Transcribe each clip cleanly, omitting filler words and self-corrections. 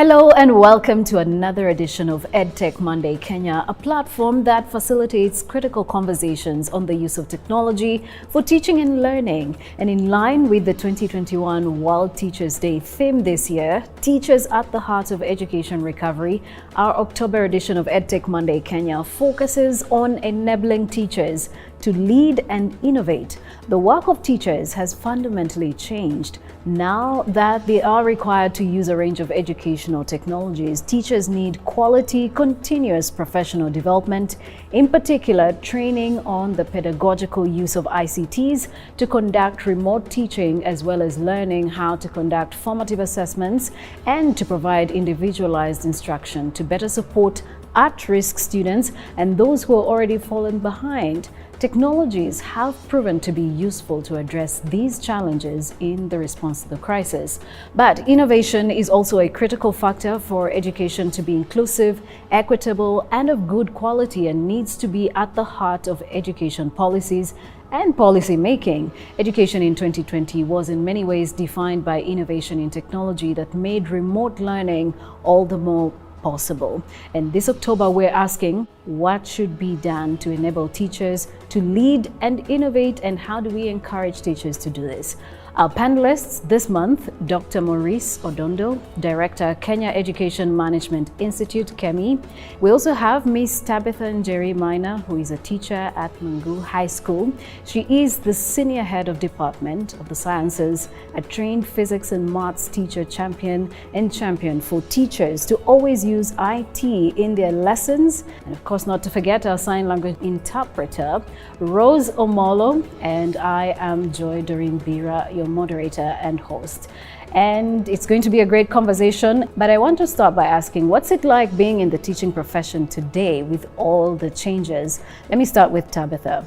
Hello and welcome to another edition of Edtech Monday Kenya, a platform that facilitates critical conversations on the use of technology for teaching and learning. And in line with the 2021 World Teachers' Day theme this year, Teachers at the Heart of Education Recovery, our October edition of Edtech Monday Kenya focuses on enabling teachers to lead and innovate. The work of teachers has fundamentally changed. Now that they are required to use a range of educational technologies, teachers need quality, continuous professional development, in particular training on the pedagogical use of ICTs to conduct remote teaching, as well as learning how to conduct formative assessments and to provide individualized instruction to better support at-risk students and those who are already fallen behind. Technologies have proven to be useful to address these challenges in the response to the crisis. But innovation is also a critical factor for education to be inclusive, equitable, and of good quality, and needs to be at the heart of education policies and policy making. Education in 2020 was in many ways defined by innovation in technology that made remote learning all the more possible. And this October, we're asking what should be done to enable teachers to lead and innovate, and how do we encourage teachers to do this? Our panelists this month: Dr. Maurice Odondo, Director, Kenya Education Management Institute, KEMI. We also have Miss Tabitha Njeri Maina, who is a teacher at Mungu High School. She is the Senior Head of Department of the Sciences, a trained physics and maths teacher champion and champion for teachers to always use IT in their lessons. And of course, not to forget our sign language interpreter, Rose Omolo, and I am Joy Doreen Bira, your moderator and host. And it's going to be a great conversation, but I want to start by asking, what's it like being in the teaching profession today with all the changes? Let me start with Tabitha.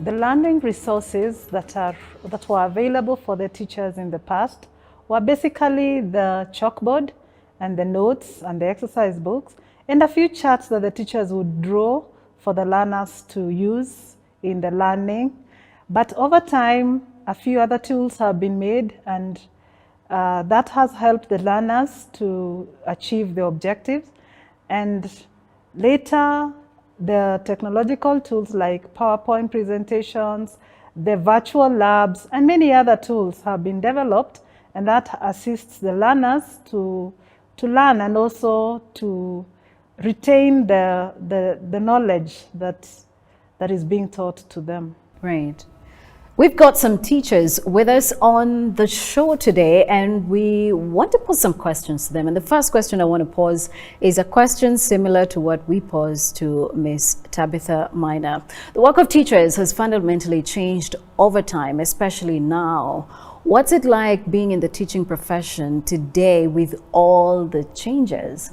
The learning resources that were available for the teachers in the past were basically the chalkboard and the notes and the exercise books and a few charts that the teachers would draw for the learners to use in the learning. But over time, a few other tools have been made, and that has helped the learners to achieve the objectives. And later, the technological tools like PowerPoint presentations, the virtual labs, and many other tools have been developed, and that assists the learners to learn and also to retain the knowledge that is being taught to them. Right. We've got some teachers with us on the show today, and we want to pose some questions to them. And the first question I want to pose is a question similar to what we posed to Ms. Tabitha Maina. The work of teachers has fundamentally changed over time, especially now. What's it like being in the teaching profession today with all the changes?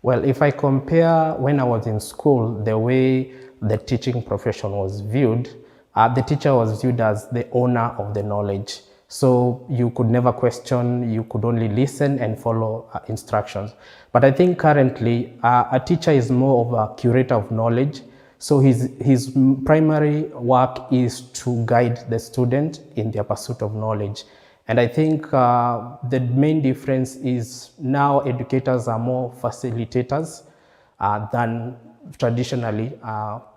Well, if I compare when I was in school, the way the teaching profession was viewed, the teacher was viewed as the owner of the knowledge. So you could never question, you could only listen and follow instructions. But I think currently a teacher is more of a curator of knowledge. So his primary work is to guide the student in their pursuit of knowledge. And I think the main difference is now educators are more facilitators than traditionally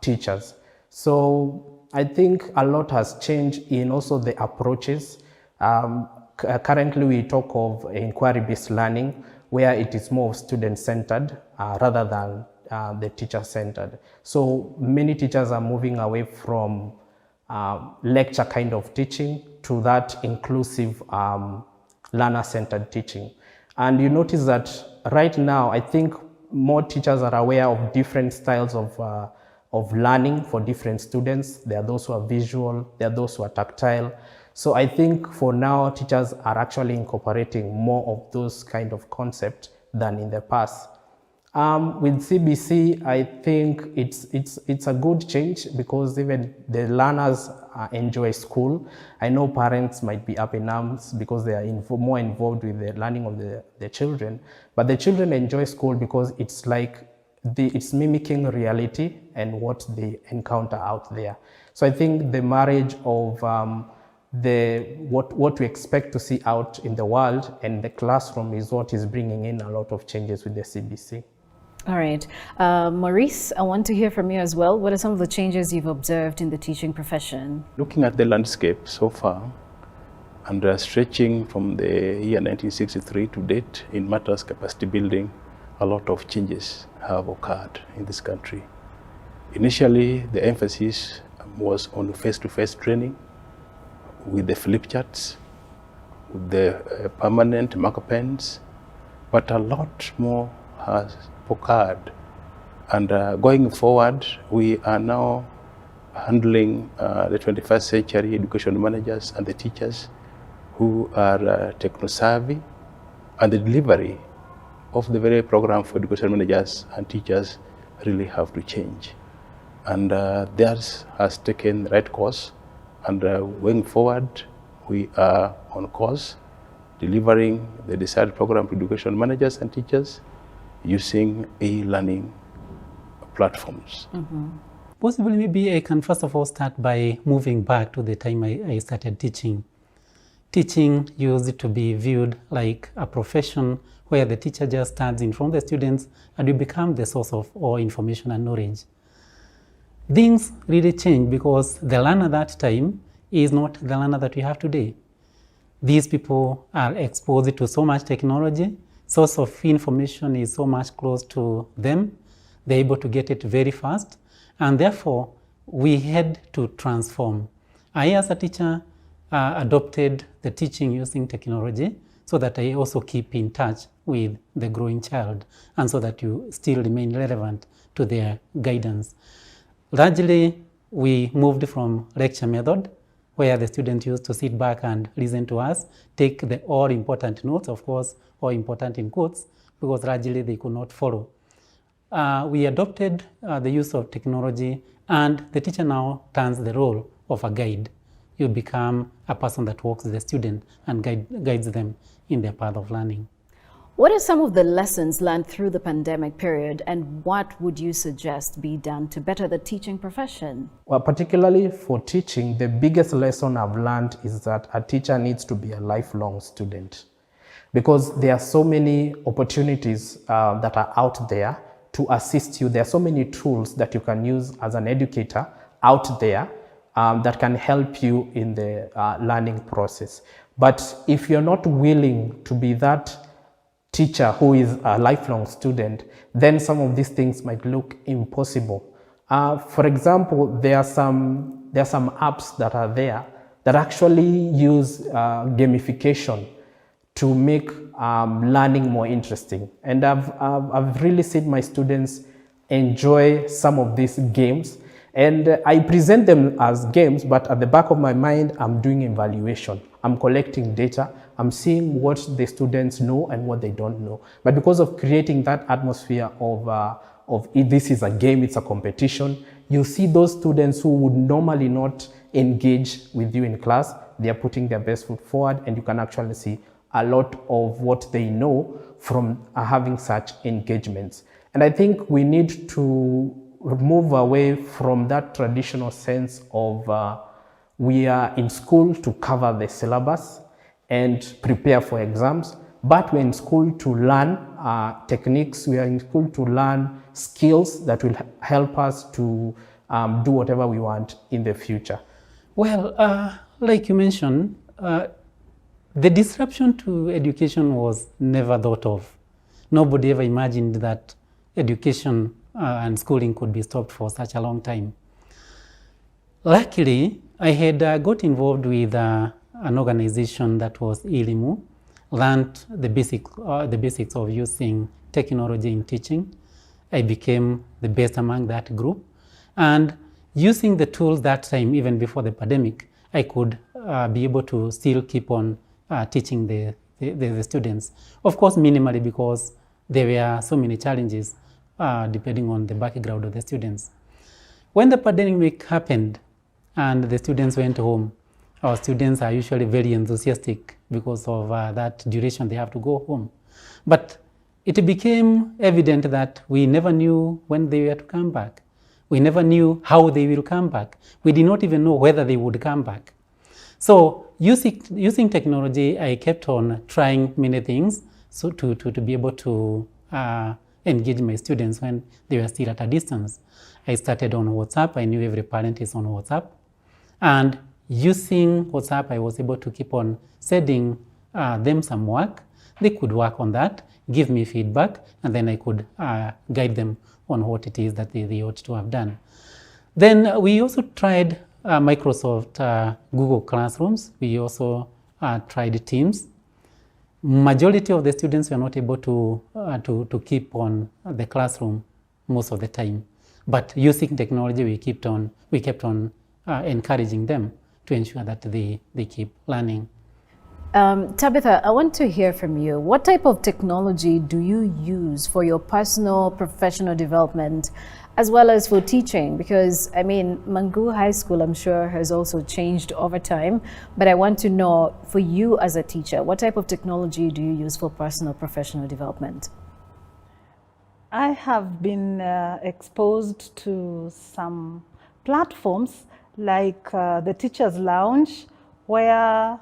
teachers. So I think a lot has changed in also the approaches. Currently we talk of inquiry-based learning, where it is more student-centered rather than the teacher-centered. So many teachers are moving away from lecture kind of teaching to that inclusive learner-centered teaching. And you notice that right now, I think more teachers are aware of different styles of learning for different students. There are those who are visual, there are those who are tactile. So I think for now, teachers are actually incorporating more of those kind of concepts than in the past. With CBC, I think it's a good change because even the learners enjoy school. I know parents might be up in arms because they are more involved with the learning of the children, but the children enjoy school because it's like it's mimicking reality and what they encounter out there. So I think the marriage of what we expect to see out in the world, and the classroom is what is bringing in a lot of changes with the CBC. All right. Maurice, I want to hear from you as well. What are some of the changes you've observed in the teaching profession? Looking at the landscape so far, and stretching from the year 1963 to date in matters capacity building, a lot of changes have occurred in this country. Initially, the emphasis was on face-to-face training with the flip charts, with the permanent marker pens, but a lot more has occurred. And going forward, we are now handling the 21st century education managers and the teachers who are techno-savvy, and the delivery of the very program for education managers and teachers really have to change. And that has taken the right course, and going forward, we are on course, delivering the desired program to education managers and teachers using e-learning platforms. Mm-hmm. Possibly, maybe I can first of all start by moving back to the time I started teaching. Teaching used to be viewed like a profession where the teacher just stands in front of the students and you become the source of all information and knowledge. Things really changed because the learner that time is not the learner that we have today. These people are exposed to so much technology, source of information is so much close to them, they're able to get it very fast, and therefore we had to transform. I, as a teacher, adopted the teaching using technology so that I also keep in touch with the growing child and so that you still remain relevant to their guidance. Largely, we moved from lecture method, where the students used to sit back and listen to us, take the all important notes, of course, all important in quotes, because largely they could not follow. We adopted the use of technology, and the teacher now turns the role of a guide. You become a person that walks with the student and guides them in their path of learning. What are some of the lessons learned through the pandemic period, and what would you suggest be done to better the teaching profession? Well, particularly for teaching, the biggest lesson I've learned is that a teacher needs to be a lifelong student, because there are so many opportunities that are out there to assist you. There are so many tools that you can use as an educator out there that can help you in the learning process. But if you're not willing to be that teacher who is a lifelong student, then some of these things might look impossible. For example, there are some apps that are there that actually use gamification to make learning more interesting. And I've really seen my students enjoy some of these games. And I present them as games, but at the back of my mind, I'm doing evaluation. I'm collecting data. I'm seeing what the students know and what they don't know. But because of creating that atmosphere of this is a game, it's a competition, you see those students who would normally not engage with you in class, they are putting their best foot forward, and you can actually see a lot of what they know from having such engagements. And I think we need to move away from that traditional sense of we are in school to cover the syllabus and prepare for exams, but we're in school to learn techniques, we are in school to learn skills that will help us to do whatever we want in the future. Well, like you mentioned, the disruption to education was never thought of. Nobody ever imagined that education and schooling could be stopped for such a long time. Luckily, I had got involved with an organization that was ILIMU, learned the basics of using technology in teaching. I became the best among that group. And using the tools that time, even before the pandemic, I could be able to still keep on teaching the students. Of course, minimally, because there were so many challenges depending on the background of the students. When the pandemic happened and the students went home, our students are usually very enthusiastic because of that duration they have to go home. But it became evident that we never knew when they were to come back. We never knew how they will come back. We did not even know whether they would come back. So using technology, I kept on trying many things so to be able to engage my students when they were still at a distance. I started on WhatsApp. I knew every parent is on WhatsApp. And using WhatsApp, I was able to keep on sending them some work. They could work on that, give me feedback, and then I could guide them on what it is that they ought to have done. Then we also tried Microsoft Google Classrooms. We also tried Teams. Majority of the students were not able to keep on the classroom most of the time. But using technology, we kept on encouraging them to ensure that they keep learning. Tabitha, I want to hear from you. What type of technology do you use for your personal, professional development, as well as for teaching? Because, I mean, Mangu High School, I'm sure, has also changed over time. But I want to know, for you as a teacher, what type of technology do you use for personal, professional development? I have been exposed to some platforms like the Teachers Lounge, where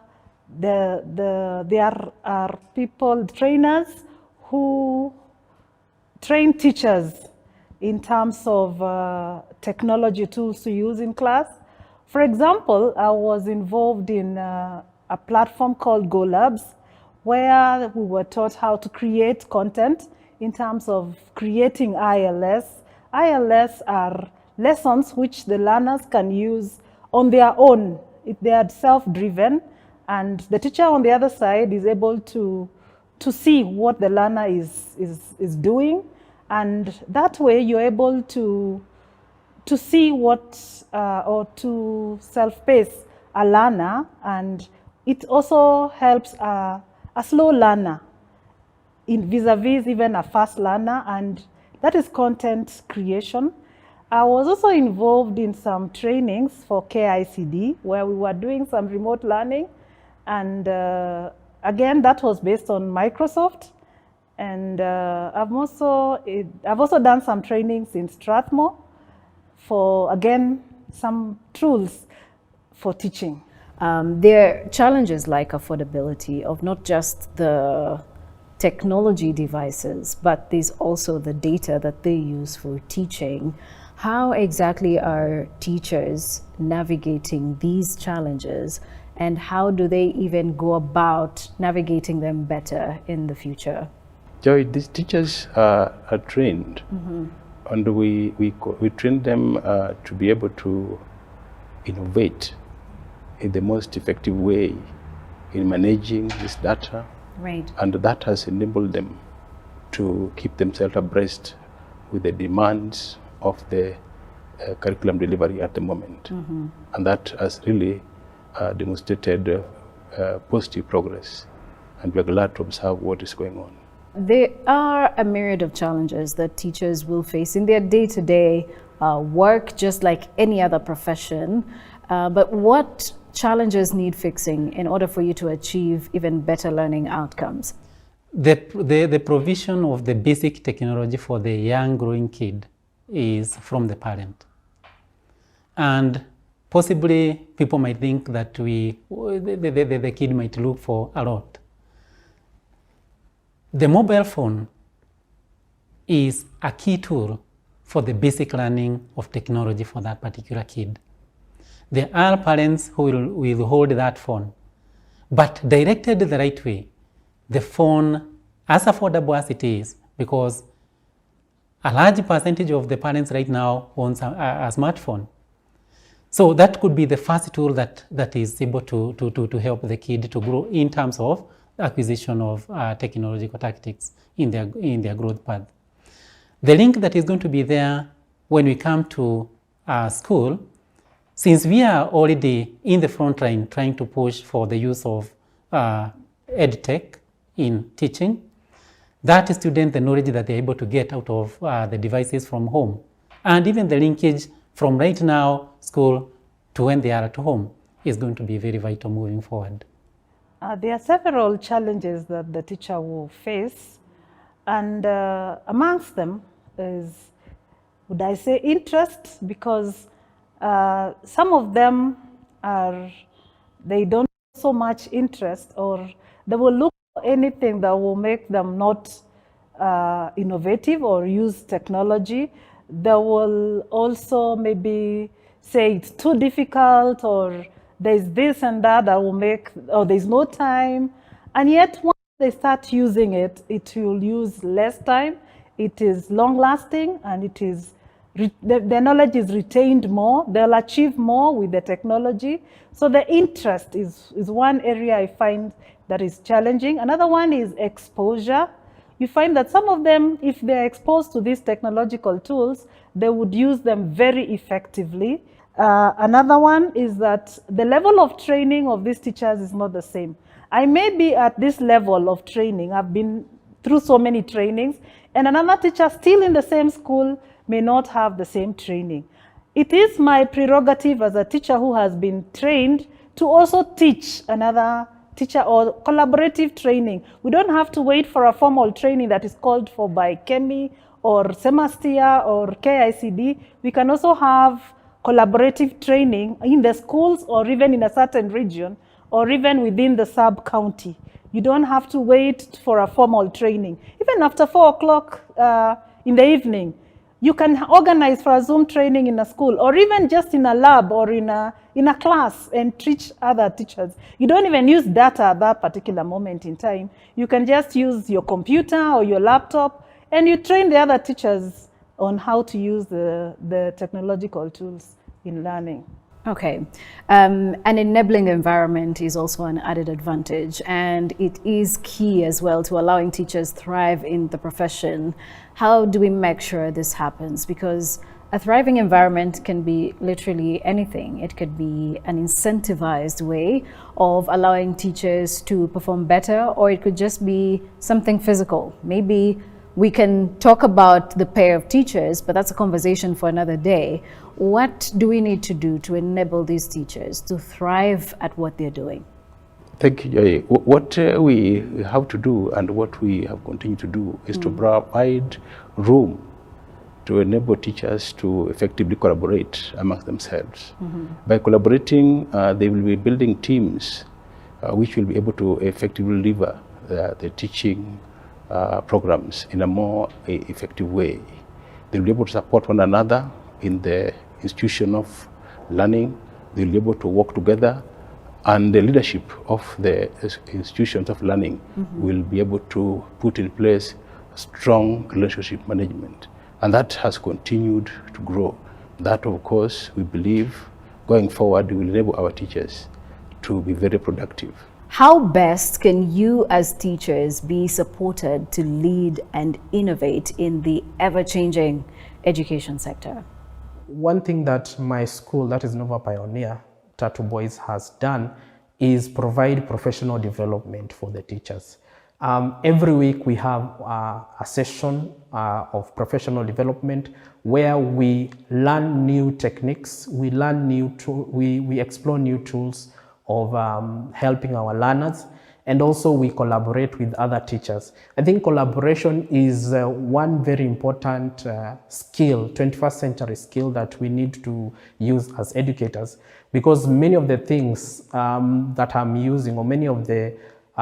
there are people, trainers, who train teachers in terms of technology tools to use in class. For example, I was involved in a platform called Go Labs, where we were taught how to create content in terms of creating ILS. ILS are lessons which the learners can use on their own. They are self-driven, and the teacher on the other side is able to see what the learner is doing, and that way you're able to see what or to self-pace a learner, and it also helps a slow learner in vis-a-vis even a fast learner, and that is content creation. I was also involved in some trainings for KICD, where we were doing some remote learning, and again, that was based on Microsoft. And I've also done some trainings in Strathmore for, again, some tools for teaching. There are challenges like affordability of not just the technology devices, but there's also the data that they use for teaching. How exactly are teachers navigating these challenges, and how do they even go about navigating them better in the future? Joy, these teachers are trained, and we train them to be able to innovate in the most effective way in managing this data. Right. And that has enabled them to keep themselves abreast with the demands of the curriculum delivery at the moment. And that has really demonstrated positive progress. And we're glad to observe what is going on. There are a myriad of challenges that teachers will face in their day-to-day work, just like any other profession. But what challenges need fixing in order for you to achieve even better learning outcomes? The provision of the basic technology for the young growing kid is from the parent. And possibly people might think that the kid might look for a lot. The mobile phone is a key tool for the basic learning of technology for that particular kid. There are parents who will hold that phone, but directed the right way, the phone, as affordable as it is, because a large percentage of the parents right now owns a smartphone. So that could be the first tool that is able to help the kid to grow in terms of acquisition of technological tactics in their growth path. The link that is going to be there when we come to school, since we are already in the front line trying to push for the use of Edtech in teaching, that student, the knowledge that they're able to get out of the devices from home, and even the linkage from right now school to when they are at home is going to be very vital moving forward. There are several challenges that the teacher will face, and amongst them is, would I say, interest, because some of them are they don't have so much interest, or they will look for anything that will make them not innovative or use technology. They will also maybe say it's too difficult, or there's this and that that will make, or there's no time. And yet once they start using it, it will use less time, it is long lasting, and it is, the knowledge is retained more, they'll achieve more with the technology. So the interest is one area I find that is challenging. Another one is exposure. You find that some of them, if they're exposed to these technological tools, they would use them very effectively. Another one is that the level of training of these teachers is not the same. I may be at this level of training, I've been through so many trainings, and another teacher still in the same school may not have the same training. It is my prerogative as a teacher who has been trained to also teach another teacher, or collaborative training. We don't have to wait for a formal training that is called for by KEMI or Semastia or KICD. We can also have collaborative training in the schools, or even in a certain region, or even within the sub-county. You don't have to wait for a formal training. Even after 4 o'clock in the evening, you can organize for a Zoom training in a school, or even just in a lab or in a class, and teach other teachers. You don't even use data at that particular moment in time. You can just use your computer or your laptop, and you train the other teachers on how to use the technological tools in learning. Okay, an enabling environment is also an added advantage, and it is key as well to allowing teachers thrive in the profession. How do we make sure this happens? Because a thriving environment can be literally anything. It could be an incentivized way of allowing teachers to perform better, or it could just be something physical. Maybe we can talk about the pay of teachers, but that's a conversation for another day. What do we need to do to enable these teachers to thrive at what they're doing? Thank you, Joy. What we have to do, and what we have continued to do, is to provide room to enable teachers to effectively collaborate amongst themselves. By collaborating, they will be building teams which will be able to effectively deliver the teaching programs in a more effective way. They'll be able to support one another in the institution of learning. They'll be able to work together, and the leadership of the institutions of learning will be able to put in place strong relationship management. And that has continued to grow. That, of course, we believe going forward will enable our teachers to be very productive. How best can you as teachers be supported to lead and innovate in the ever-changing education sector? One thing that my school, that is Nova Pioneer, Tatu Boys, has done is provide professional development for the teachers. Every week we have a session of professional development where we learn new techniques, we learn we explore new tools of helping our learners, and also we collaborate with other teachers. I think collaboration is one very important skill, 21st century skill, that we need to use as educators, because many of the things that I'm using, or many of the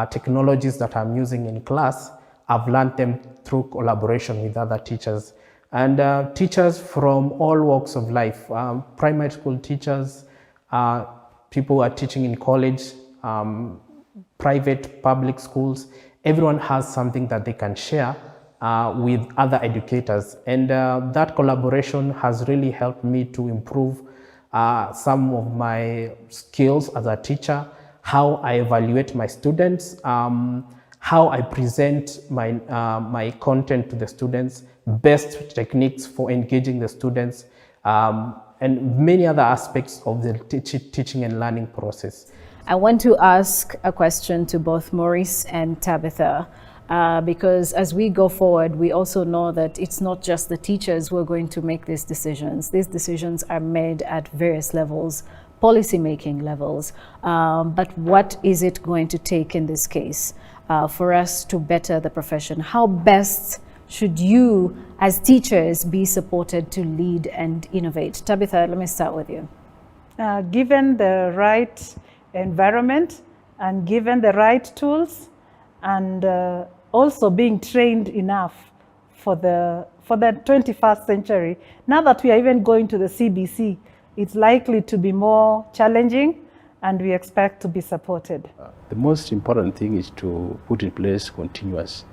technologies that I'm using in class, I've learned them through collaboration with other teachers. And teachers from all walks of life, primary school teachers, people who are teaching in college, private, public schools, everyone has something that they can share with other educators. And that collaboration has really helped me to improve some of my skills as a teacher, how I evaluate my students, how I present my content to the students, best techniques for engaging the students, and many other aspects of the teaching and learning process. I want to ask a question to both Maurice and Tabitha, because as we go forward, we also know that it's not just the teachers who are going to make these decisions. These decisions are made at various levels, policy-making levels. But what is it going to take in this case for us to better the profession? How best should you, as teachers, be supported to lead and innovate? Tabitha, let me start with you. Given the right environment and given the right tools, and also being trained enough for the 21st century. Now that we are even going to the CBC, it's likely to be more challenging, and we expect to be supported. The most important thing is to put in place continuous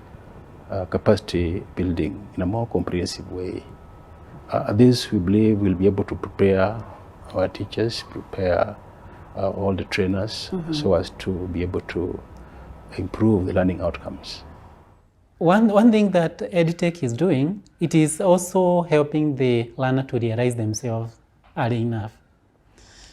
capacity building in a more comprehensive way. This, we believe, will be able to prepare our teachers, prepare all the trainers, so as to be able to improve the learning outcomes. One thing that Edtech is doing, it is also helping the learner to realize themselves early enough.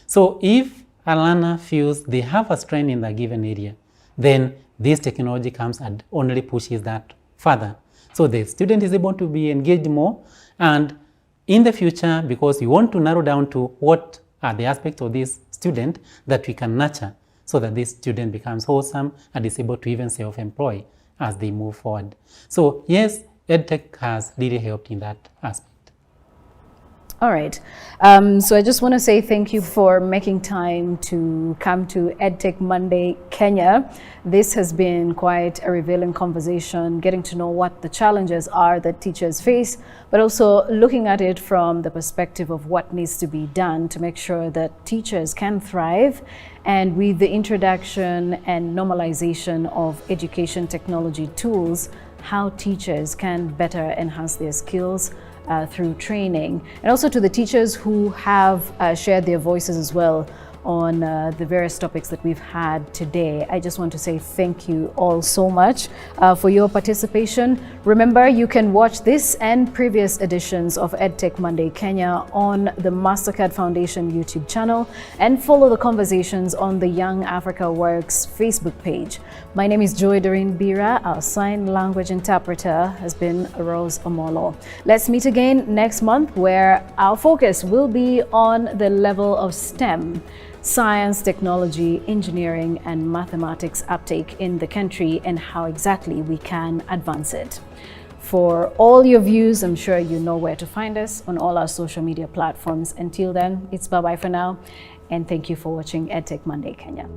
So if a learner feels they have a strength in the given area, then this technology comes and only pushes that further. So the student is able to be engaged more, and in the future, because we want to narrow down to what are the aspects of this student that we can nurture, so that this student becomes wholesome and is able to even self-employ as they move forward. So yes, Edtech has really helped in that aspect. All right. So I just want to say thank you for making time to come to Edtech Monday Kenya. This has been quite a revealing conversation, getting to know what the challenges are that teachers face, but also looking at it from the perspective of what needs to be done to make sure that teachers can thrive. And with the introduction and normalization of education technology tools, how teachers can better enhance their skills through training, and also to the teachers who have shared their voices as well on the various topics that we've had today. I just want to say thank you all so much for your participation. Remember, you can watch this and previous editions of Edtech Monday Kenya on the Mastercard Foundation YouTube channel, and follow the conversations on the Young Africa Works Facebook page. My name is Joy Doreen Bira. Our sign language interpreter has been Rose Omolo. Let's meet again next month, where our focus will be on the level of STEM. Science, technology, engineering, and mathematics uptake in the country, and how exactly we can advance it. For all your views, I'm sure you know where to find us on all our social media platforms. Until then, it's bye-bye for now, and thank you for watching Edtech Monday Kenya.